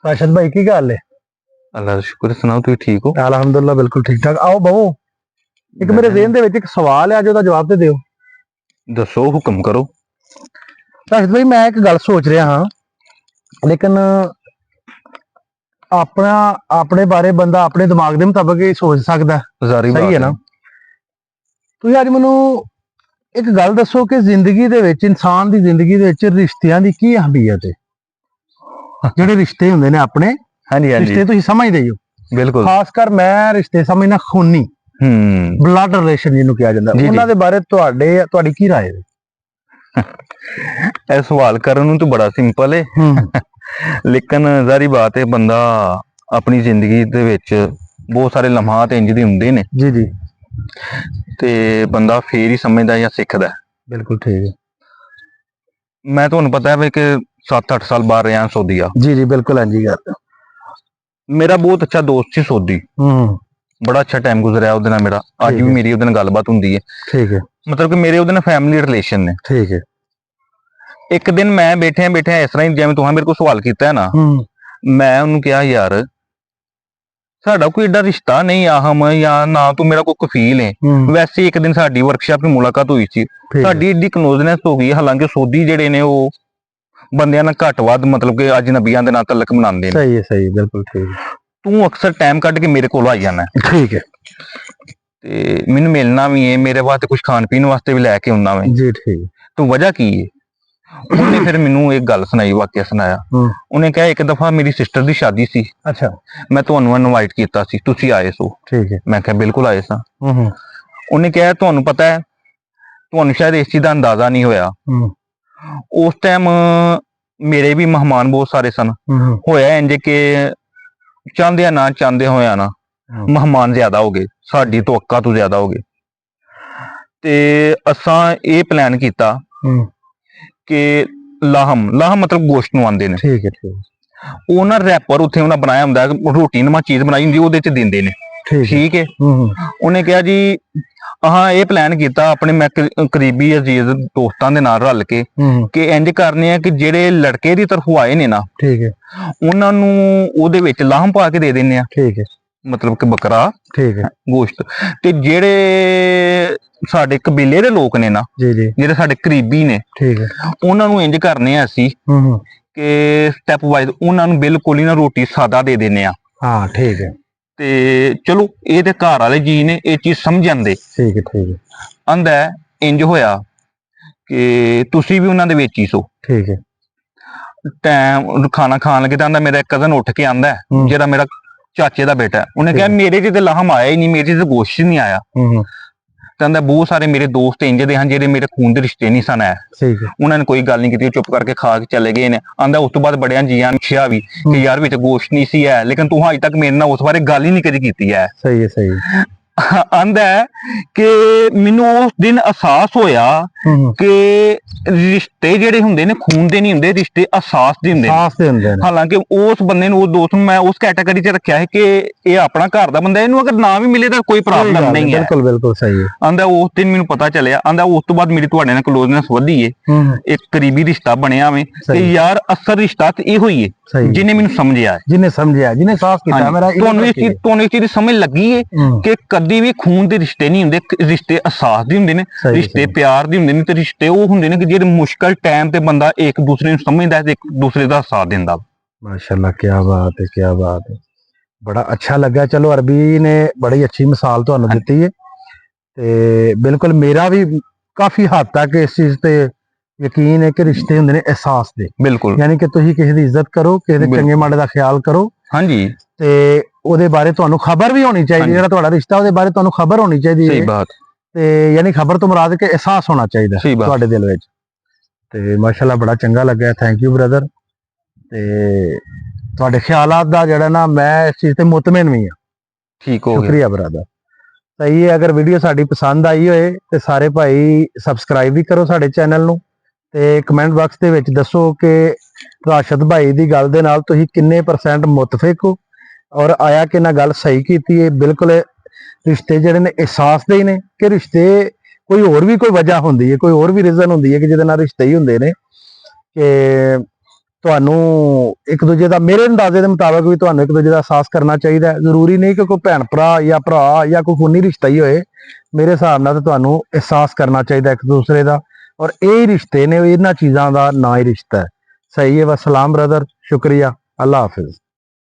राशिद भाई की गल है? अल्लाह का शुक्र, सुनाओ तुम ठीक हो? अल्हम्दुलिल्लाह बिल्कुल ठीक ठाक। आओ बवो। एक मेरे ज़हन दे विच एक सवाल है, अज ओहदा जवाब ते दिओ। दसो, हुक्म करो। राशिद भाई मैं एक गल सोच रहा हाँ, लेकिन अपना अपने बारे बंदा अपने दिमाग के मुताबिक ही सोच सकता है, जारी सही बात है ना? तुसीं अज मैनू एक गल दसो कि जिंदगी दे विच, इंसान की जिंदगी दे विच रिश्तियां की की अहमियत है? जिहड़े रिश्ते हुंदे ने अपने, हाँ जी, हाँ जी, रिश्ते तुसीं समझदे ही हो, बिल्कुल। खासकर मैं रिश्ते समझना खूनी ब्लड रिलेशन जिन्होंने कहा जाता है, उन्हां दे बारे तुहाडी की राय है? ਇਹ सवाल करन नूं तो बड़ा सिंपल है, लेकिन जारी बात है, बंदा अपनी जिंदगी दे विच बहुत सारे लम्हात इंज दे हुंदे ने जी जी, ते बंदा फिर ही समझदा या सिखदा। बिल्कुल ठीक है। मैं तुहानूं पता है कि 7-8 साल बाहर रहा सऊदीया। जी जी बिल्कुल, हाँ जी गल। मेरा बहुत अच्छा दोस्त सी सऊदी, बड़ा अच्छा टाइम गुजरिया ਉਹਦੇ ਨਾਲ मेरा, अज भी मेरी ਉਹਦੇ ਨਾਲ गलबात हुंदी है। ठीक है, मतलब कि मेरे ਉਹਦੇ ਨਾਲ फैमिली रिलेशन ने। ठीक है। एक दिन मैं बैठे इस तरह ही, जिवें तुहां मेरे को सवाल किया है ना, मैं उन्होंने कहा यार साडा कोई एडा रिश्ता नहीं आहम या ना तू मेरा कोई कफील है। वैसे एक दिन साडी वर्कशॉप में मुलाकात हुई थी, साडी एडी क्लोजनेस हो गई। हालांकि सऊदी जेडे ने वो बंदियां नाल घट वध मतलब कि अजनबियां दे नाल तलक बनांदे ने। सही है, सही, बिल्कुल ठीक है। तू अक्सर टाइम कढ के मेरे कोल आ जाना, ठीक है, ते मैनूं मिलना भी है, मेरे वास्ते कुछ खाण पीण वास्ते भी लैके आउणा वे जी ठीक। तो वजह की है? उन्हें फिर मैनू एक गल सुनाई, वाकया सुनाया। उन्हें कहा एक दफा मेरी सिस्टर की शादी सी, अच्छा, मैं तुहानू इनवाइट किया सी, तुसी आए सो। ठीक है, मैं कहा बिल्कुल आए सा। उन्हें कहा तुहानू पता है, तुहानू शायद इस चीज का अंदाजा नहीं होया, उस टाइम मेरे भी मेहमान बहुत सारे सन। होया इंज के चाहदे ना चाहदे होया ना मेहमान ज्यादा हो गए, साडी तवक्का तो ज्यादा हो गए, ते असां ये प्लान किया कि लाहम लाहम मतलब गोश्त नूं आंदे ने। ठीक है, ठीक। वो ना रैपर उत्थे उन्हें बनाया हुंदा है, रोटी नमा चीज बनाई हुंदी ओहदे च दिंदे ने। ठीक है। उन्हें कहा जी अहां ये प्लान किया अपने मैं करीबी अजीज दोस्तां दे नाल रल के कि इंज करने आ कि जेड़े लड़के दी तरफों आए ने ना, ठीक है, उन्हां नूं ओहदे विच लाहम पा के दे दिंदे आ। ठीक है, मतलब कि बकरा, ठीक है, गोश्त। ते जेड़े साडे कबीले दे लोक ने ना, जी जी, जेड़े साडे करीबी ने, ठीक है, उन्हां नूं इंज करने आ असीं कि स्टैप वाइज उन्हां नूं बिल्कुल ही ना रोटी सादा दे देने आ। हाँ ठीक है। ते चलो ये ते घर वाले जी ने ये चीज समझ आंदे। ठीक है, ठीक है। आंदा इंज होया कि तुसी भी उन्हां दे विच ही सो। ठीक है। टाइम खाना खान लगे तो आंदा मेरा एक कजन उठ के आंदा है, जेड़ा मेरा चाचे दा बेटा है, उन्हें कहा मेरे च ते लाहम आया ही नहीं, मेरे च गोश्त ही नहीं आया। कहता बहुत सारे मेरे दोस्त इंज दे हैं जेडे मेरे खून के रिश्ते नहीं सन है, उन्होंने कोई गल नहीं की, चुप करके खा के चले गए ने। आंदा उस तो बाद बड़िया जिया पुछया भी कि यार विच गोश्त नहीं सी है, लेकिन तू अज तक मेरे नाल उस बारे गल ही नहीं कदी कीती है। सही है, सही है। आंदा कि मैनू उस दिन एहसास होया कि रिश्ते जेडे हुंदे ने खून दे नहीं हुंदे, रिश्ते एहसास दे हुंदे। हालांकि उस बंदे नूं, उस दोस्त नूं मैं उस कैटेगरी च रखिया है कि ये अपना घर दा बंदा, इहनूं अगर ना भी मिले तो कोई प्रॉब्लम नहीं है। बिल्कुल बिल्कुल सही है। आंदा उस दिन मैनूं पता चलिया, आंदा उस तो बाद मेरी तुहाडे नाल क्लोजनेस वधी है, एक करीबी रिश्ता बनिया वे कि यार असल रिश्ता ते इहो ही है जिन्हें मैनूं समझिया है, जिन्हें समझिया, जिन्हें एहसास कीता। मेरा तुहानूं इस चीज समझ लगी है कि कदी भी खून दे रिश्ते नहीं हुंदे, रिश्ते एहसास दे हुंदे ने, रिश्ते प्यार दे हुंदे ने, ते रिश्ते वो हुंदे ने कि जेहड़े मुश्किल टाइम ते बंदा एक दूसरे नूं समझदा है ते एक दूसरे दा साथ दिंदा। माशाअल्लाह, क्या बात है, क्या बात है, बड़ा अच्छा लगा। चलो अरबी ने बड़ी अच्छी मिसाल तुहानूं दित्ती है, ते बिल्कुल मेरा भी काफी हद तक इस चीज ते यकीन है कि रिश्ते हुंदे ने एहसास दे। बिल्कुल, यानी कि तुसीं किसी दी इज्जत करो, किसी दे चंगे माड़े दा ख्याल करो। हाँ जी। ते ਉਹਦੇ ਬਾਰੇ ਤੁਹਾਨੂੰ ਖਬਰ ਵੀ ਹੋਣੀ ਚਾਹੀਦੀ, ਜਿਹੜਾ ਤੁਹਾਡਾ ਰਿਸ਼ਤਾ ਉਹਦੇ ਬਾਰੇ ਤੁਹਾਨੂੰ ਖਬਰ ਹੋਣੀ ਚਾਹੀਦੀ ਹੈ। ਸਹੀ ਬਾਤ। ਤੇ ਯਾਨੀ ਖਬਰ ਤੋਂ ਮੁਰਾਦ ਕਿ ਅਹਿਸਾਸ ਹੋਣਾ ਚਾਹੀਦਾ ਤੁਹਾਡੇ ਦਿਲ ਵਿੱਚ। ਤੇ ਮਾਸ਼ਾਅੱਲਾ ਬੜਾ ਚੰਗਾ ਲੱਗਾ, ਥੈਂਕ ਯੂ ਬ੍ਰਦਰ। ਤੇ ਤੁਹਾਡੇ ਖਿਆਲਾਤ ਦਾ ਜਿਹੜਾ ਨਾ ਮੈਂ ਇਸ ਚੀਜ਼ ਤੇ ਮੁਤਮਿਨ ਵੀ ਹਾਂ। ਠੀਕ ਹੋ ਗਿਆ, ਸ਼ੁਕਰੀਆ ਬ੍ਰਦਰ। ਸਹੀ ਹੈ, ਅਗਰ ਵੀਡੀਓ ਸਾਡੀ ਪਸੰਦ ਆਈ ਹੋਏ ਤੇ ਸਾਰੇ ਭਾਈ ਸਬਸਕ੍ਰਾਈਬ ਵੀ ਕਰੋ ਸਾਡੇ ਚੈਨਲ ਨੂੰ, ਤੇ ਕਮੈਂਟ ਬਾਕਸ ਦੇ ਵਿੱਚ ਦੱਸੋ ਕਿ ਰਾਸ਼ਦ ਭਾਈ ਦੀ ਗੱਲ ਦੇ ਨਾਲ ਤੁਸੀਂ ਕਿੰਨੇ % ਮੁਤਫਿਕ ਹੋ, और आया कि ना गल सही की है। बिल्कुल रिश्ते जिहड़े ने एहसास दे ने कि रिश्ते कोई होर भी कोई वजह होंदी है, कोई होर भी रीजन होंदी है कि जिहदे नाल रिश्ते ही हुंदे ने कि ਤੁਹਾਨੂੰ ਇੱਕ ਦੂਜੇ ਦਾ, ਮੇਰੇ ਅੰਦਾਜ਼ੇ ਦੇ ਮੁਤਾਬਕ ਵੀ ਤੁਹਾਨੂੰ ਇੱਕ ਦੂਜੇ ਦਾ ਅਹਿਸਾਸ ਕਰਨਾ ਚਾਹੀਦਾ ਹੈ। ਜ਼ਰੂਰੀ ਨਹੀਂ ਕਿ ਕੋਈ ਭੈਣ ਭਰਾ ਜਾਂ ਕੋਈ ਖੂਨੀ ਰਿਸ਼ਤਾ ਹੀ ਹੋਏ। ਮੇਰੇ ਹਿਸਾਬ ਨਾਲ ਤਾਂ ਤੁਹਾਨੂੰ ਅਹਿਸਾਸ ਕਰਨਾ ਚਾਹੀਦਾ ਇੱਕ ਦੂਸਰੇ ਦਾ, ਔਰ ਇਹ ਰਿਸ਼ਤੇ ਨੇ, ਇਹਨਾਂ ਚੀਜ਼ਾਂ ਦਾ ਨਾ ਹੀ ਰਿਸ਼ਤਾ ਹੈ। ਸਹੀ ਹੈ। ਵਸਲਾਮ ਬ੍ਰਦਰ, ਸ਼ੁਕਰੀਆ, ਅੱਲਾ ਹਾਫਿਜ਼।